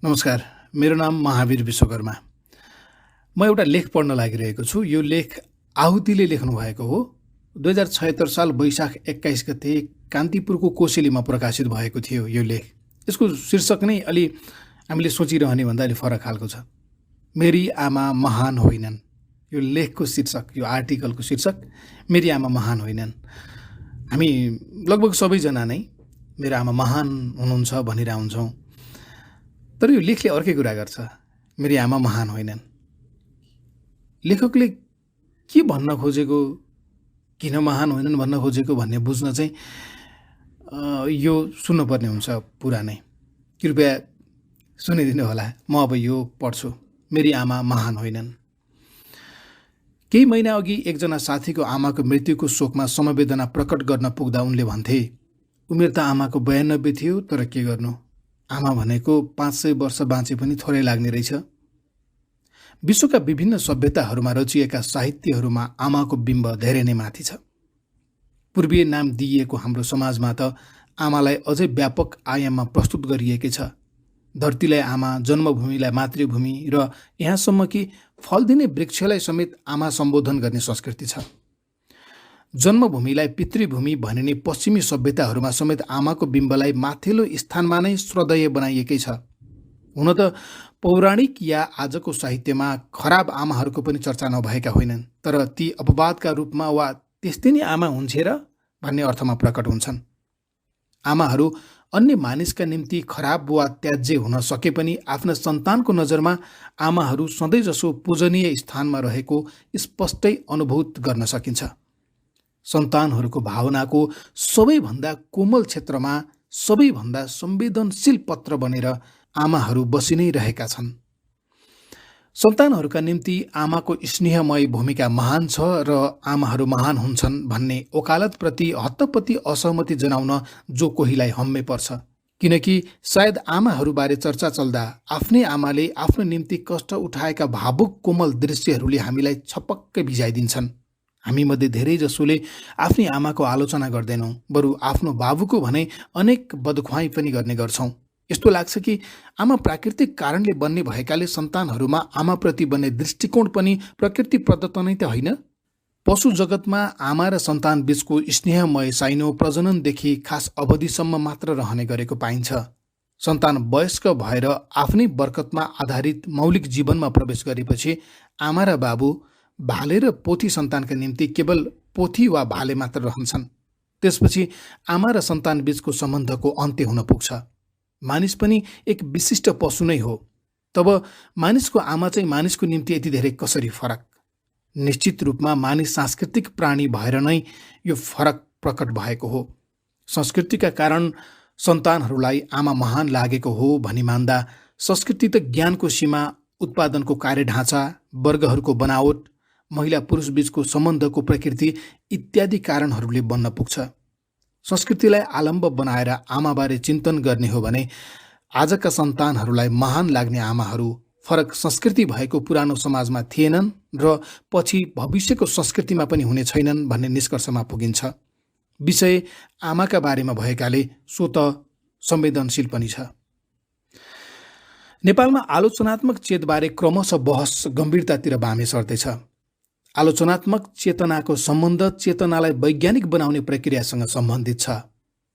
नमस्कार, मेरो नाम महावीर विश्वकर्मा। म एउटा लेख पढ्न लागिरहेको छु। यो लेख आहुतिले लेख्नुभएको हो। 2076 साल वैशाख 21 गते कान्तिपुरको कोसेलीमा प्रकाशित भएको थियो यो लेख। यसको शीर्षक नै अलि हामीले सोचिरहने भन्दा अलि फरक खालको छ। मेरी आमा महान होइनन्। यो लेखको शीर्षक, यो आर्टिकलको शीर्षक मेरी आमा महान होइनन्। हामी लगभग सबैजना नै मेरो आमा महान हुनुहुन्छ भनिरह हुन्छौँ। तर यो लेखले अर्कै कुरा गर्छ, मेरी आमा महान होइनन्। लेखकले के भन्न खोजेको, किन महान होइनन् भन्न खोजेको भन्ने बुझ्न चाहिँ यो सुन्नुपर्ने हुन्छ पुरा नै। कृपया सुनिदिनु होला। म अब यो पढ्छु। मेरी आमा महान होइनन्। केही महिना अघि एकजना साथीको आमाको मृत्युको शोकमा समवेदना प्रकट गर्न पुग्दा उनले भन्थे, उमेर त आमाको 92 थियो, तर के गर्नु, आमा भनेको 500 वर्ष बाँचे पनि थोरै लाग्ने रहेछ। विश्वका विभिन्न सभ्यताहरूमा रचिएका साहित्यहरूमा आमाको बिम्ब धेरै नै माथि छ। पूर्वीय नाम दिइएको हाम्रो समाजमा त आमालाई अझै व्यापक आयाममा प्रस्तुत गरिएकै छ। धरतीलाई आमा, जन्मभूमिलाई मातृभूमि र यहाँसम्म कि फल दिने वृक्षलाई समेत आमा सम्बोधन गर्ने संस्कृति छ। जन्मभूमिलाई पितृभूमि भनिने पश्चिमी सभ्यताहरूमा समेत आमाको बिम्बलाई माथिल्लो स्थानमा नै श्रद्धेय बनाइएकै छ। हुन त पौराणिक या आजको साहित्यमा खराब आमाहरूको पनि चर्चा नभएका होइनन्, तर ती अपवादका रूपमा वा त्यस्तै नै आमा हुन्छे र भन्ने अर्थमा प्रकट हुन्छन्। आमाहरू अन्य मानिसका निम्ति खराब वा त्याज्य हुन सके पनि आफ्ना सन्तानको नजरमा आमाहरू सधैँजसो पूजनीय स्थानमा रहेको स्पष्टै अनुभूत गर्न सकिन्छ। सन्तानहरूको भावनाको सबैभन्दा कोमल क्षेत्रमा सबैभन्दा संवेदनशील पत्र बनेर आमाहरू बसि नै रहेका छन्। सन्तानहरूका निम्ति आमाको स्नेहमय भूमिका महान छ र आमाहरू महान हुन्छन् भन्ने वकालतप्रति हत्तपत्ती असहमति जनाउन जो कोहीलाई हम्मे पर्छ। किनकि सायद आमाहरूबारे चर्चा चल्दा आफ्नै आमाले आफ्नो निम्ति कष्ट उठाएका भावुक कोमल दृश्यहरूले हामीलाई छपक्कै भिजाइदिन्छन्। हामीमध्ये धेरै जसोले आफ्नै आमाको आलोचना गर्दैनौँ, बरु आफ्नो बाबुको भने अनेक बदख्वाई पनि गर्ने गर्छौँ। यस्तो लाग्छ कि आमा प्राकृतिक कारणले बन्ने भएकाले सन्तानहरूमा आमाप्रति बन्ने दृष्टिकोण पनि प्रकृति प्रदत्त नै त होइन। पशु जगतमा आमा र सन्तान बीचको स्नेहमय साइनो प्रजननदेखि खास अवधिसम्म मात्र रहने गरेको पाइन्छ। सन्तान वयस्क भएर आफ्नै बरकतमा आधारित मौलिक जीवनमा प्रवेश गरेपछि आमा र बाबु, भाले र पोथी सन्तानका निम्ति केवल पोथी वा भाले मात्र रहन्छन्। त्यसपछि आमा र सन्तान बीचको सम्बन्धको अन्त्य हुन पुग्छ। मानिस पनि एक विशिष्ट पशु नै हो। तब मानिसको आमा चाहिँ मानिसको निम्ति यति धेरै कसरी फरक? निश्चित रूपमा मानिस सांस्कृतिक प्राणी भएर नै यो फरक प्रकट भएको हो। संस्कृतिका कारण सन्तानहरूलाई आमा महान लागेको हो भनी मान्दा संस्कृति त ज्ञानको सीमा, उत्पादनको कार्यढाँचा, वर्गहरूको बनावट, महिला पुरुष बीचको सम्बन्धको प्रकृति इत्यादि कारणहरूले बन्न पुग्छ। संस्कृतिलाई आलम्ब बनाएर आमाबारे चिन्तन गर्ने हो भने आजका सन्तानहरूलाई महान लाग्ने आमाहरू फरक संस्कृति भएको पुरानो समाजमा थिएनन् र पछि भविष्यको संस्कृतिमा पनि हुने छैनन् भन्ने निष्कर्षमा पुगिन्छ। विषय आमाका बारेमा भएकाले सो त संवेदनशील पनि छ। नेपालमा आलोचनात्मक चेतबारे क्रमशः बहस गम्भीरतातिर बामे सर्दैछ। आलोचनात्मक चेतनाको सम्बन्ध चेतनालाई वैज्ञानिक बनाउने प्रक्रियासँग सम्बन्धित छ।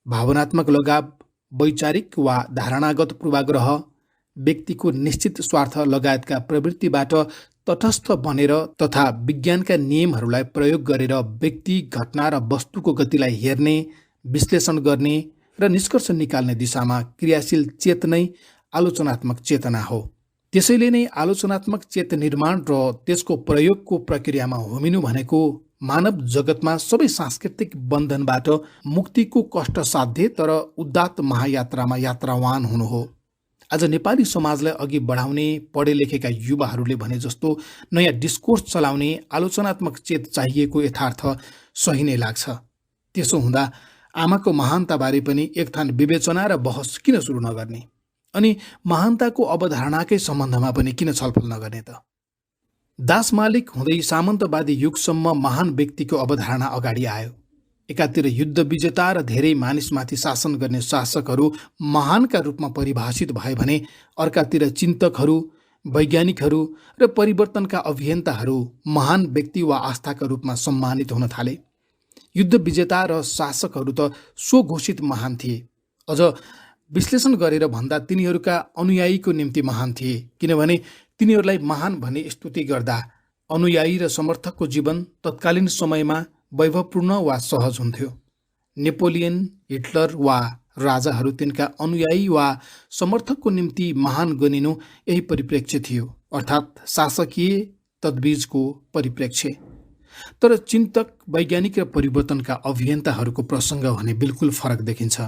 भावनात्मक लगाव, वैचारिक वा धारणागत पूर्वाग्रह, व्यक्तिको निश्चित स्वार्थ लगायतका प्रवृत्तिबाट तटस्थ बनेर तथा विज्ञानका नियमहरूलाई प्रयोग गरेर व्यक्ति, घटना र वस्तुको गतिलाई हेर्ने, विश्लेषण गर्ने र निष्कर्ष निकाल्ने दिशामा क्रियाशील चेतनै आलोचनात्मक चेतना हो। त्यसैले नै आलोचनात्मक चेत निर्माण र त्यसको प्रयोगको प्रक्रियामा होमिनु भनेको मानव जगतमा सबै सांस्कृतिक बन्धनबाट मुक्तिको कष्टसाध्य तर उदात्त महायात्रामा यात्रावान हुनु हो। आज नेपाली समाजलाई अघि बढाउने पढे लेखेका युवाहरूले भने जस्तो नयाँ डिस्कोर्स चलाउने आलोचनात्मक चेत चाहिएको यथार्थ सही नै लाग्छ। त्यसो हुँदा आमाको महानताबारे पनि एक थान विवेचना र बहस किन सुरु नगर्ने? अनि महानताको अवधारणाकै सम्बन्धमा पनि किन छलफल नगर्ने त? दास मालिक हुँदै सामन्तवादी युगसम्म महान व्यक्तिको अवधारणा अगाडि आयो। एकातिर युद्ध विजेता र धेरै मानिसमाथि शासन गर्ने शासकहरू महानका रूपमा परिभाषित भए भने अर्कातिर चिन्तकहरू, वैज्ञानिकहरू र परिवर्तनका अभियन्ताहरू महान व्यक्ति वा आस्थाका रूपमा सम्मानित हुन थाले। युद्ध विजेता र शासकहरू त स्वघोषित महान थिए। अझ विश्लेषण गरेर भन्दा तिनीहरूका अनुयायीको निम्ति महान थिए, किनभने तिनीहरूलाई महान भन्ने स्तुति गर्दा अनुयायी र समर्थकको जीवन तत्कालीन समयमा वैभवपूर्ण वा सहज हुन्थ्यो। नेपोलियन, हिटलर वा राजाहरू तिनका अनुयायी वा समर्थकको निम्ति महान गनिनु यही परिप्रेक्ष्य थियो, अर्थात् शासकीय तदबिजको परिप्रेक्ष्य। तर चिन्तक, वैज्ञानिक र परिवर्तनका अभियन्ताहरूको प्रसङ्ग भने बिल्कुल फरक देखिन्छ।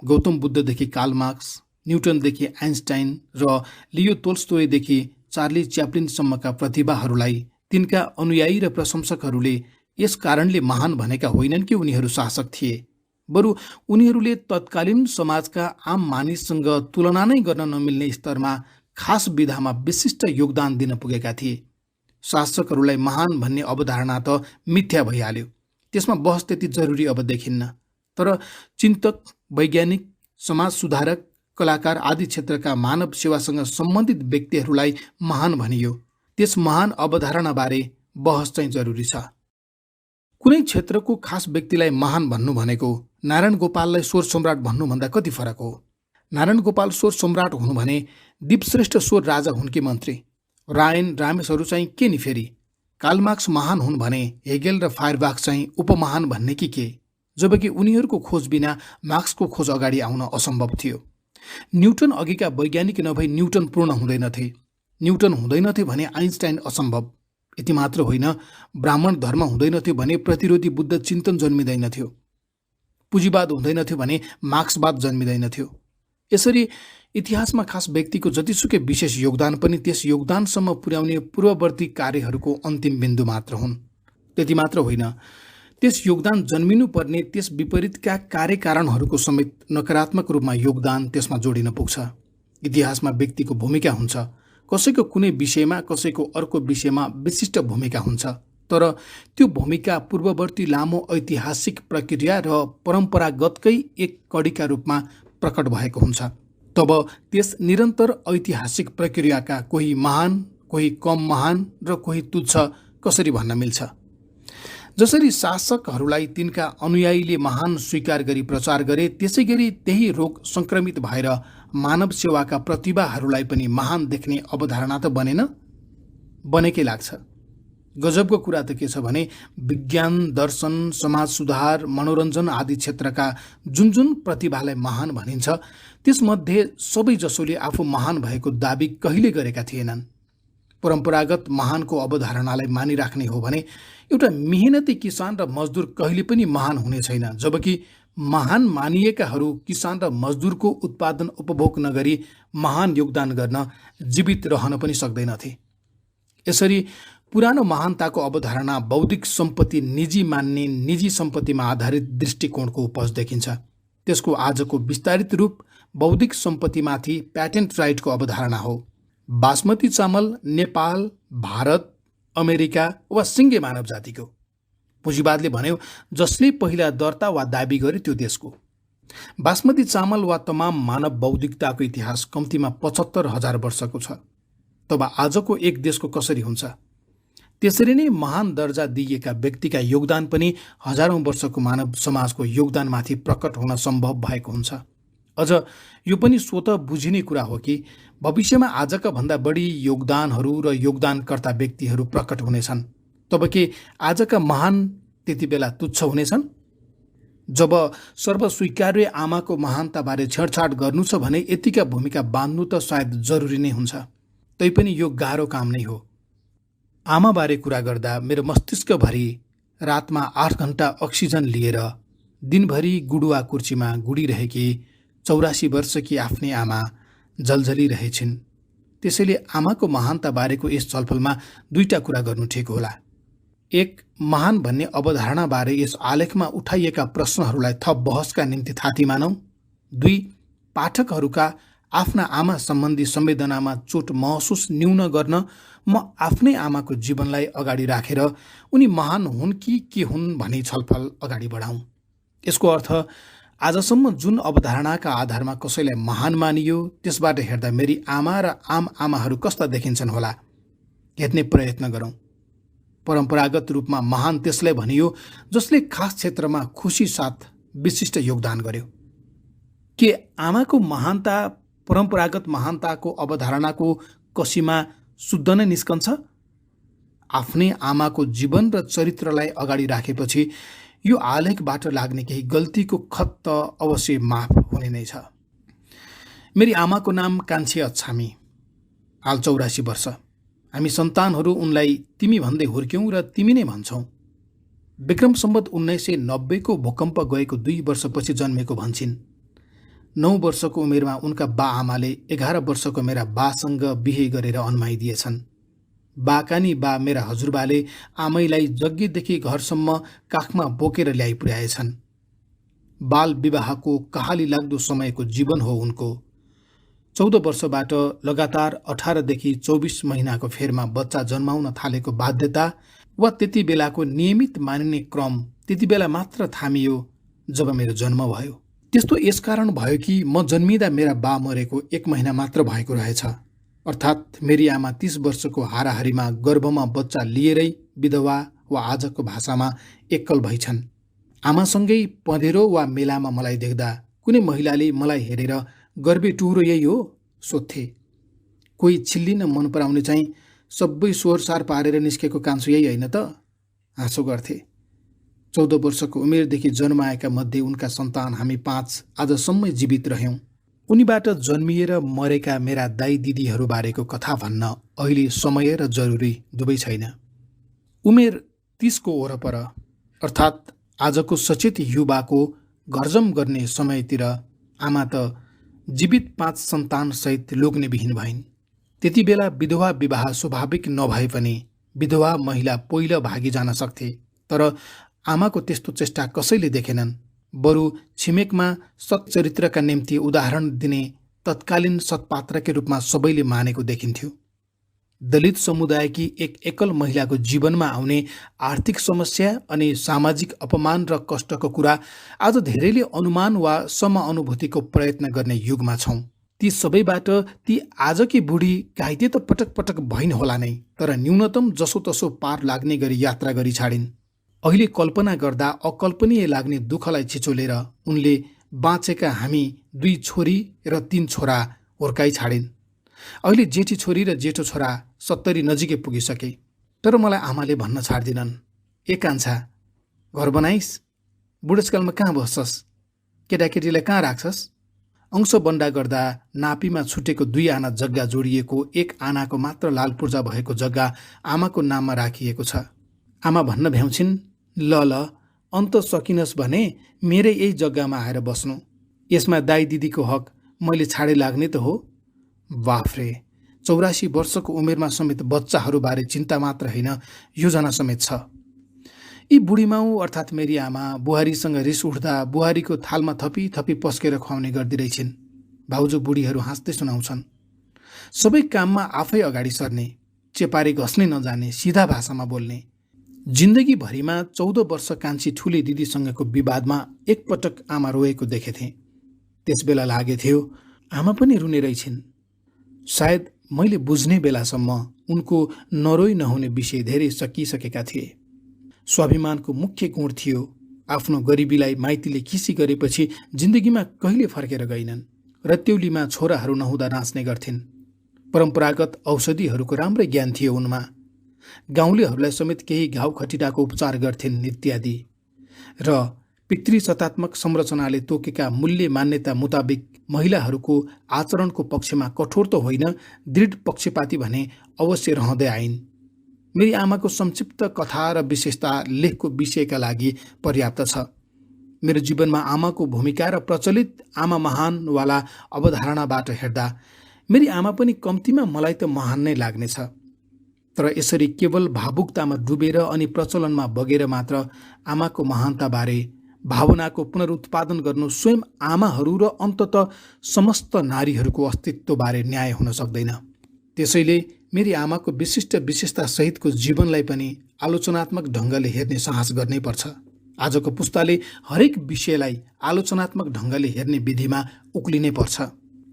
गौतम बुद्धदेखि कार्ल मार्क्स, न्युटनदेखि आइन्स्टाइन र लियो तोल्स्टोयदेखि चार्ली च्याप्लिनसम्मका प्रतिभाहरूलाई तिनका अनुयायी र प्रशंसकहरूले यस कारणले महान भनेका होइनन् कि उनीहरू शासक थिए, बरु उनीहरूले तत्कालीन समाजका आम मानिससँग तुलना नै गर्न नमिल्ने स्तरमा खास विधामा विशिष्ट योगदान दिन पुगेका थिए। शासकहरूलाई महान भन्ने अवधारणा त मिथ्या भइहाल्यो, त्यसमा बहस त्यति जरुरी अब देखिन्न। तर चिन्तक, वैज्ञानिक, समाज सुधारक, कलाकार आदि क्षेत्रका मानव सेवासँग सम्बन्धित व्यक्तिहरूलाई महान भनियो। त्यस महान अवधारणाबारे बहस चाहिँ जरुरी छ। कुनै क्षेत्रको खास व्यक्तिलाई महान भन्नु भनेको नारायण गोपाललाई स्वर सम्राट भन्नुभन्दा कति फरक हो? नारायण गोपाल स्वर सम्राट हुनु भने दीपश्रेष्ठ स्वर राजा हुन् कि मन्त्री? रायन, रामेशहरू चाहिँ के नि फेरि? कार्ल मार्क्स महान हुन् भने हेगेल र फायरबाख चाहिँ उपमहान भन्ने कि के? जबकि उनीहरूको खोज बिना मार्क्सको खोज अगाडि आउन असम्भव थियो। न्युटन अघिका वैज्ञानिक नभई न्युटन पूर्ण हुँदैनथे। न्युटन हुँदैनथे भने आइन्स्टाइन असम्भव। यति मात्र होइन, ब्राह्मण धर्म हुँदैनथ्यो भने प्रतिरोधी बुद्ध चिन्तन जन्मिँदैनथ्यो। पुँजीवाद हुँदैनथ्यो भने मार्क्सवाद जन्मिँदैनथ्यो। यसरी इतिहासमा खास व्यक्तिको जतिसुकै विशेष योगदान पनि त्यस योगदानसम्म पुर्याउने पूर्ववर्ती कार्यहरूको अन्तिम बिन्दु मात्र हुन्। त्यति मात्र होइन, त्यस योगदान जन्मिनुपर्ने त्यस विपरीतका कार्यकारणहरूको समेत नकारात्मक रूपमा योगदान त्यसमा जोडिन पुग्छ। इतिहासमा व्यक्तिको भूमिका हुन्छ। कसैको कुनै विषयमा, कसैको अर्को विषयमा विशिष्ट भूमिका हुन्छ। तर त्यो भूमिका पूर्ववर्ती लामो ऐतिहासिक प्रक्रिया र परम्परागतकै एक कडीका रूपमा प्रकट भएको हुन्छ। तब त्यस निरन्तर ऐतिहासिक प्रक्रियाका कोही महान, कोही कम महान र कोही तुच्छ कसरी भन्न मिल्छ? जसरी शासकहरूलाई तिनका अनुयायीले महान स्वीकार गरी प्रचार गरे, त्यसै गरी त्यही रोग संक्रमित भएर मानव सेवाका प्रतिभाहरूलाई पनि महान देख्ने अवधारणा त बनेकै लाग्छ। गजबको कुरा त के छ भने विज्ञान, दर्शन, समाज सुधार, मनोरञ्जन आदि क्षेत्रका जुन जुन प्रतिभालाई महान भनिन्छ त्यसमध्ये सबै जसोले आफू महान भएको दाबी कहिले गरेका थिएनन्। परम्परागत महानको अवधारणालाई मानिराख्ने हो भने एउटा मेहनती किसान र मजदुर कहिले पनि महान हुने छैन, जबकि महान मानिएकाहरू किसान र मजदुरको उत्पादन उपभोग नगरी महान योगदान गर्न जीवित रहन पनि सक्दैनथे। यसरी पुरानो महानताको अवधारणा बौद्धिक सम्पत्ति निजी मान्ने, निजी सम्पत्तिमा आधारित दृष्टिकोणको उपज देखिन्छ। त्यसको आजको विस्तारित रूप बौद्धिक सम्पत्तिमाथि प्याटेन्ट राइटको अवधारणा हो। बासमती चामल नेपाल, भारत, अमेरिका वा सिङ्गे मानव जातिको। पुँजीवादले भन्यो जसले पहिला दर्ता वा दाबी गरे त्यो देशको। बासमती चामल वा तमाम मानव बौद्धिकताको इतिहास कम्तीमा 75,000 वर्षको छ। तब आजको एक देशको कसरी हुन्छ? त्यसरी नै महान दर्जा दिइएका व्यक्तिका योगदान पनि हजारौं वर्षको मानव समाजको योगदानमाथि प्रकट हुन सम्भव भएको हुन्छ। अझ यो पनि स्वतः बुझिने कुरा हो कि भविष्यमा आजका भन्दा बढी योगदानहरू र योगदानकर्ता व्यक्तिहरू प्रकट हुनेछन्। तब के आजका महान त्यति बेला तुच्छ हुनेछन्? जब सर्वस्वीकार्य आमाको महानताबारे छेडछाड गर्नु छ भने यतिका भूमिका बाँध्नु त सायद जरुरी नै हुन्छ। तैपनि यो गाह्रो काम नै हो। आमाबारे कुरा गर्दा मेरो मस्तिष्कभरि रातमा 8 घण्टा अक्सिजन लिएर दिनभरि गुडुवा कुर्चीमा गुडिरहेकी 84 वर्षकी आफ्नै आमा जलझलिरहेछिन्। त्यसैले आमाको महानताबारेको यस छलफलमा 2टा कुरा गर्नु ठिक होला। 1, महान भन्ने अवधारणाबारे यस आलेखमा उठाइएका प्रश्नहरूलाई थप बहसका निम्ति थाती मानौँ। 2, पाठकहरूका आफ्ना आमा सम्बन्धी संवेदनामा चोट महसुस न्यून गर्न म आफ्नै आमाको जीवनलाई अगाडि राखेर उनी महान हुन् कि के हुन् भनी छलफल अगाडि बढाउँ। यसको अर्थ आजसम्म जुन अवधारणाका आधारमा कसैलाई महान मानियो त्यसबाट हेर्दा मेरी आमा र आम आमाहरू कस्ता देखिन्छन् होला हेर्ने प्रयत्न गरौँ। परम्परागत रूपमा महान त्यसलाई भनियो जसले खास क्षेत्रमा खुसी साथ विशिष्ट योगदान गर्यो। के आमाको महानता परम्परागत महानताको अवधारणाको कसीमा शुद्ध नै निस्कन्छ? आफ्नै आमाको जीवन र चरित्रलाई अगाडि राखेपछि यो आलेखबाट लाग्ने केही गल्तीको खत त अवश्य माफ हुने नै छ। मेरी आमाको नाम कान्छी अछामी, हाल 84 वर्ष। हामी सन्तानहरू उनलाई तिमी भन्दै हुर्क्यौँ र तिमी नै भन्छौँ। विक्रम सम्वत 1990 को भूकम्प गएको 2 वर्षपछि जन्मेको भन्छिन्। 9 वर्षको उमेरमा उनका बा आमाले 11 वर्षको मेरा बासँग बिहे गरेर अन्माइदिएछन्। बाकानी बा मेरा हजुरबाले आमैलाई जग्गीदेखि घरसम्म काखमा बोकेर ल्याइ पुर्याएछन्। बाल विवाहको कहाली लाग्दो समयको जीवन हो उनको। 14 वर्षबाट लगातार 18 देखि 24 महिनाको फेरमा बच्चा जन्माउन थालेको बाध्यता वा त्यति बेलाको नियमित मानिने क्रम त्यति बेला मात्र थामियो जब मेरो जन्म भयो। त्यस्तो यसकारण भयो कि म जन्मिँदा मेरा बा मरेको 1 महिना मात्र भएको रहेछ। अर्थात् मेरी आमा 30 वर्षको हाराहारीमा गर्भमा बच्चा लिएरै विधवा वा आजको भाषामा एक्कल भइछन्। आमासँगै पँधेरो वा मेलामा मलाई देख्दा कुनै महिलाले मलाई हेरेर गर्बे टुहुरो यही हो सोध्थे। कोही छिल्लिन मन पराउने चाहिँ सबै स्वर-सार पारेर निस्केको कान्छो यही होइन त? हाँसो गर्थे। 14 वर्षको उमेरदेखि जन्माएका मध्ये उनका सन्तान हामी 5 आजसम्मै जीवित रह्यौँ। उनीबाट जन्मिएर मरेका मेरा दाई दिदीहरू बारेको कथा भन्न अहिले समय र जरुरी दुवै छैन। उमेर 30 को वरपर अर्थात् आजको सचेत युवाको घरजम गर्ने समयतिर आमा त जीवित 5 सन्तान सहित लोग्नेविहीन भइन्। त्यति बेला विधवा विवाह स्वाभाविक नभए पनि विधवा महिला पहिलो भागी जान सक्थे। तर आमाको त्यस्तो चेष्टा कसैले देखेनन्। बरु छिमेकमा सच्चरित्रका निम्ति उदाहरण दिने तत्कालीन सत्पात्रकै रूपमा सबैले मानेको देखिन्थ्यो। दलित समुदायकी एक एकल महिलाको जीवनमा आउने आर्थिक समस्या अनि सामाजिक अपमान र कष्टको कुरा आज धेरैले अनुमान वा समानुभूतिको प्रयत्न गर्ने युगमा छौँ। ती सबैबाट ती आजकी बुढी घाइते त पटक पटक भइन् होला नै, तर न्यूनतम जसोतसो पार लाग्ने गरी यात्रा गरी छाडिन्। अहिले कल्पना गर्दा अकल्पनीय लाग्ने दुःखलाई छिचोलेर उनले बाँचेका हामी 2 छोरी र 3 छोरा हुर्काइ छाडिन्। अहिले जेठी छोरी र जेठो छोरा 70 नजिकै पुगिसके। तर मलाई आमाले भन्न छाड्दिनन्, ए कान्छा, घर बनाइस्? बुढेसकालमा कहाँ बस्छस्? केटाकेटीलाई कहाँ राख्छस्? अंश बन्डा गर्दा नापीमा छुटेको 2 आना जग्गा जोडिएको 1 आनाको मात्र लाल पूर्जा भएको जग्गा आमाको नाममा राखिएको छ। आमा भन्न भ्याउँछिन्, ल अन्त सकिनस् भने मेरै यही जग्गामा आएर बस्नु। यसमा दाई दिदीको हक मैले छाडे लाग्ने त हो। बाफ्रे, 84 वर्षको उमेरमा समेत बच्चाहरूबारे चिन्ता मात्र होइन, योजना समेत छ। यी बुढीमाउ अर्थात् मेरी आमा बुहारीसँग रिस उठ्दा बुहारीको थालमा थपी थपी पस्केर खुवाउने गर्दिरहेछिन्। भाउजू बुढीहरू हाँस्दै सुनाउँछन्। सबै काममा आफै अगाडि सर्ने, चेपारे घस्नै नजाने, सिधा भाषामा बोल्ने। जिन्दगीभरिमा 14 वर्ष कान्छी ठुली दिदीसँगको विवादमा एकपटक आमा रोएको देखेथे। त्यसबेला लागेथ्यो आमा पनि रुने रहेछिन्। सायद मैले बुझ्ने बेलासम्म उनको नरोई नहुने विषय धेरै सकिसकेका थिए। स्वाभिमानको मुख्य गुण थियो। आफ्नो गरिबीलाई माइतीले खिसी गरेपछि जिन्दगीमा कहिले फर्केर गइनन्। रत्युलीमा छोराहरू नहुँदा नाच्ने गर्थिन्। परम्परागत औषधिहरूको राम्रै ज्ञान थियो उनमा। गाउँलेहरूलाई समेत केही घाउ खटिराको उपचार गर्थिन् इत्यादि। र पितृसत्तात्मक संरचनाले तोकेका मूल्य मान्यता मुताबिक महिलाहरूको आचरणको पक्षमा कठोर त होइन, दृढ पक्षपाती भने अवश्य रहँदै आइन्। मेरी आमाको संक्षिप्त कथा र विशेषता लेखको विषयका लागि पर्याप्त छ। मेरो जीवनमा आमाको भूमिका र प्रचलित आमा महानवाला अवधारणाबाट हेर्दा मेरी आमा पनि कम्तीमा मलाई त महान नै लाग्नेछ। तर यसरी केवल भावुकतामा डुबेर अनि प्रचलनमा बगेर मात्र आमाको महानताबारे भावनाको पुनरुत्पादन गर्नु स्वयं आमाहरू र अन्ततः समस्त नारीहरूको अस्तित्वबारे न्याय हुन सक्दैन। त्यसैले मेरी आमाको विशिष्ट विशेषता सहितको जीवनलाई पनि आलोचनात्मक ढङ्गले हेर्ने साहस गर्नै पर्छ। आजको पुस्ताले हरेक विषयलाई आलोचनात्मक ढङ्गले हेर्ने विधिमा उक्लिनै पर्छ।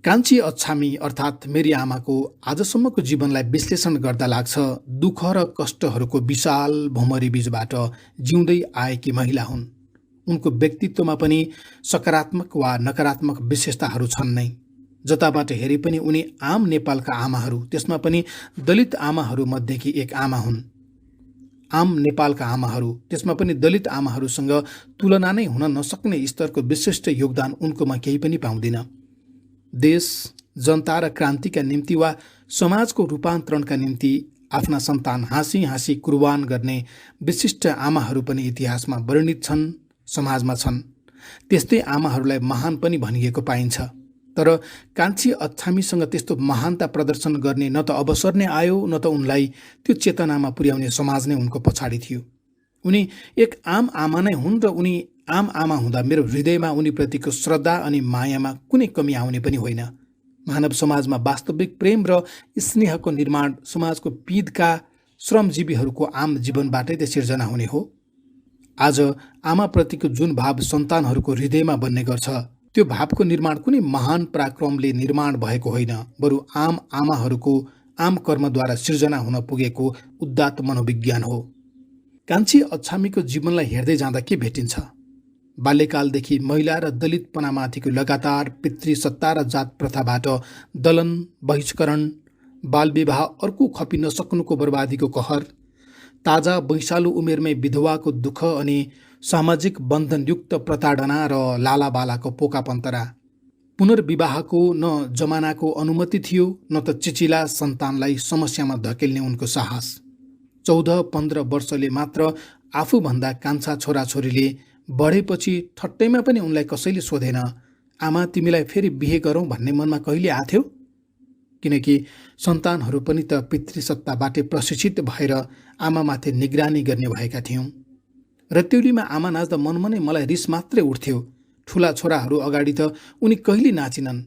कान्छी अछामी अर्थात् मेरी आमाको आजसम्मको जीवनलाई विश्लेषण गर्दा लाग्छ दुःख र कष्टहरूको विशाल भुमरी बीचबाट जिउँदै आएकी महिला हुन्। उनको व्यक्तित्वमा पनि सकारात्मक वा नकारात्मक विशेषताहरू छन् नै। जताबाट हेरे पनि उनी आम नेपालका आमाहरू, त्यसमा पनि दलित आमाहरू मध्येकी एक आमा हुन्। आम नेपालका आमाहरू, त्यसमा पनि दलित आमाहरूसँग तुलना नै हुन नसक्ने स्तरको विशिष्ट योगदान उनकोमा केही पनि पाउँदिन। देश, जनता र क्रान्तिका निम्ति वा समाजको रूपान्तरणका निम्ति आफ्ना सन्तान हाँसी हाँसी कुर्बान गर्ने विशिष्ट आमाहरू पनि इतिहासमा वर्णित छन्, समाजमा छन्। त्यस्तै आमाहरूलाई महान पनि भनिएको पाइन्छ। तर कान्छी अछामीसँग त्यस्तो महानता प्रदर्शन गर्ने न त अवसर नै आयो, न त उनलाई त्यो चेतनामा पुर्याउने समाज नै उनको पछाडि थियो। उनी एक आम आमा नै हुन् र उनी आम आमा हुँदा मेरो हृदयमा उनीप्रतिको श्रद्धा अनि मायामा कुनै कमी आउने पनि होइन। मानव समाजमा वास्तविक प्रेम र स्नेहको निर्माण समाजको पिँधका श्रमजीवीहरूको आम जीवनबाटै त सिर्जना हुने हो। आज आमाप्रतिको जुन भाव सन्तानहरूको हृदयमा बन्ने गर्छ, त्यो भावको निर्माण कुनै महान पराक्रमले निर्माण भएको होइन, बरु आम आमाहरूको आम कर्मद्वारा सिर्जना हुन पुगेको उदात्त मनोविज्ञान हो। कान्छी अछामीको जीवनलाई हेर्दै जाँदा के भेटिन्छ? बाल्यकालदेखि महिला र दलितपनामाथिको लगातार पितृसत्ता र जात प्रथाबाट दलन, बहिष्करण, बालविवाह, अर्को खपि नसक्नुको बर्बादीको कहर, ताजा वैशालु उमेरमै विधवाको दुःख अनि सामाजिक बन्धनयुक्त प्रताडना र लालाबालाको पोकापन्तरा। पुनर्विवाहको न जमानाको अनुमति थियो, न त चिचिला सन्तानलाई समस्यामा धकेल्ने उनको साहस। 14-15 वर्षले मात्र आफूभन्दा कान्छा छोराछोरीले बढेपछि ठट्टैमा पनि उनलाई कसैले सोधेन, आमा तिमीलाई फेरि बिहे गरौँ भन्ने मनमा कहिले आथ्यो? किनकि सन्तानहरू पनि त पितृसत्ताबाटै प्रशिक्षित भएर आमामाथि निगरानी गर्ने भएका थियौँ। रत्युलीमा आमा नाच्दा मनमनै मलाई रिस मात्रै उठ्थ्यो। ठुला छोराहरू अगाडि त उनी कहिले नाचिनन्।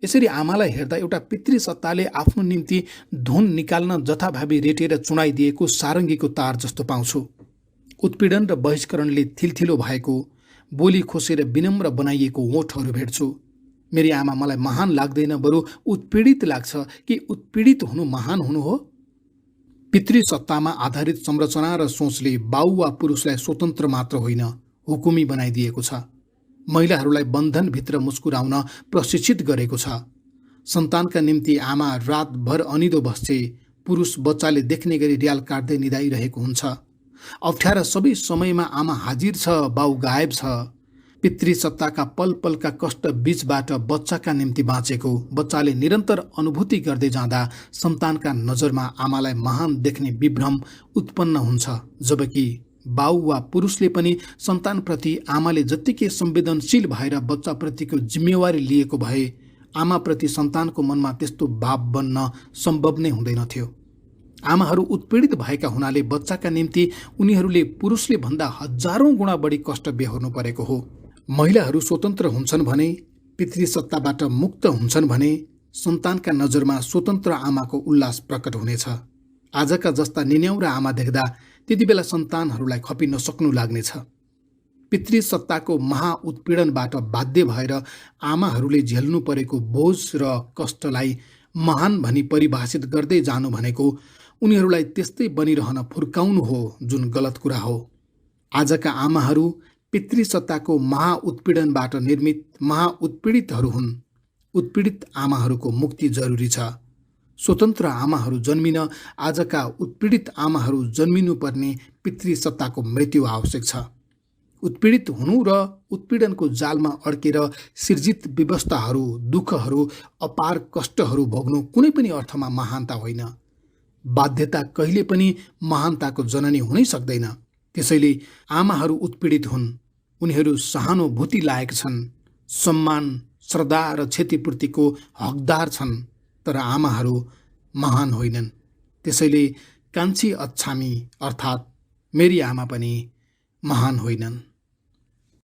यसरी आमालाई हेर्दा एउटा पितृसत्ताले आफ्नो निम्ति धुन निकाल्न जथाभावी रेटेर चुडाइदिएको सारङ्गीको तार जस्तो पाउँछु। उत्पीडन र बहिष्करणले थिलथिलो भएको, बोली खोसेर विनम्र बनाइएको ओठहरू भेट्छु। मेरी आमा मलाई महान लाग्दैन, बरु उत्पीडित लाग्छ कि उत्पीडित हुनु महान हुनु हो। पितृसत्तामा आधारित संरचना र सोचले बाउ वा पुरुषलाई स्वतन्त्र मात्र होइन, हुकुमी बनाइदिएको छ। महिलाहरूलाई बन्धनभित्र मुस्कुराउन प्रशिक्षित गरेको छ। सन्तानका निम्ति आमा रातभर अनिदो बस्छे, पुरुष बच्चाले देख्ने गरी र्याल काट्दै निदाइरहेको हुन्छ। अप्ठ्यारा सबै समयमा आमा हाजिर छ, बाउ गायब छ। पितृसत्ताका पल पलका कष्ट बीचबाट बच्चाका निम्ति बाँचेको बच्चाले निरन्तर अनुभूति गर्दै जाँदा सन्तानका नजरमा आमालाई महान देख्ने विभ्रम उत्पन्न हुन्छ, जबकि बाउ वा पुरुषले पनि सन्तानप्रति आमाले जत्तिकै संवेदनशील भएर बच्चाप्रतिको जिम्मेवारी लिएको भए आमाप्रति सन्तानको मनमा त्यस्तो भाव बन्न सम्भव नै हुँदैनथ्यो। आमाहरू उत्पीडित भएका हुनाले बच्चाका निम्ति उनीहरूले पुरुषले भन्दा हजारौं गुणा बढी कष्ट बेहोर्नु परेको हो। महिलाहरू स्वतन्त्र हुन्छन् भने, पितृसत्ताबाट मुक्त हुन्छन् भने सन्तानका नजरमा स्वतन्त्र आमाको उल्लास प्रकट हुनेछ। आजका जस्ता निन्याउरा आमा देख्दा त्यति बेला सन्तानहरूलाई खपि नसक्नु लाग्नेछ। पितृसत्ताको महाउत्पीडनबाट बाध्य भएर आमाहरूले झेल्नु परेको बोझ र कष्टलाई महान भनी परिभाषित गर्दै जानु भनेको उनीहरूलाई त्यस्तै बनिरहन फुर्काउनु हो, जुन गलत कुरा हो। आजका आमाहरू पितृसत्ताको महाउत्पीडनबाट निर्मित महाउत्पीडितहरू हुन्। उत्पीडित आमाहरूको मुक्ति जरुरी छ। स्वतन्त्र आमाहरू जन्मिन आजका उत्पीडित आमाहरू जन्मिनुपर्ने पितृसत्ताको मृत्यु आवश्यक छ। उत्पीडित हुनु र उत्पीडनको जालमा अड्केर सिर्जित व्यवस्थाहरू, दुःखहरू, अपार कष्टहरू भोग्नु कुनै पनि अर्थमा महानता होइन। बाध्यता कहिले पनि महानताको जननी हुनै सक्दैन। त्यसैले आमाहरू उत्पीडित हुन्, उनीहरू सहानुभूति लायक छन्, सम्मान, श्रद्धा र क्षतिपूर्तिको हकदार छन्, तर आमाहरू महान होइनन्। त्यसैले कान्छी अछामी अर्थात् मेरी आमा पनि महान होइनन्।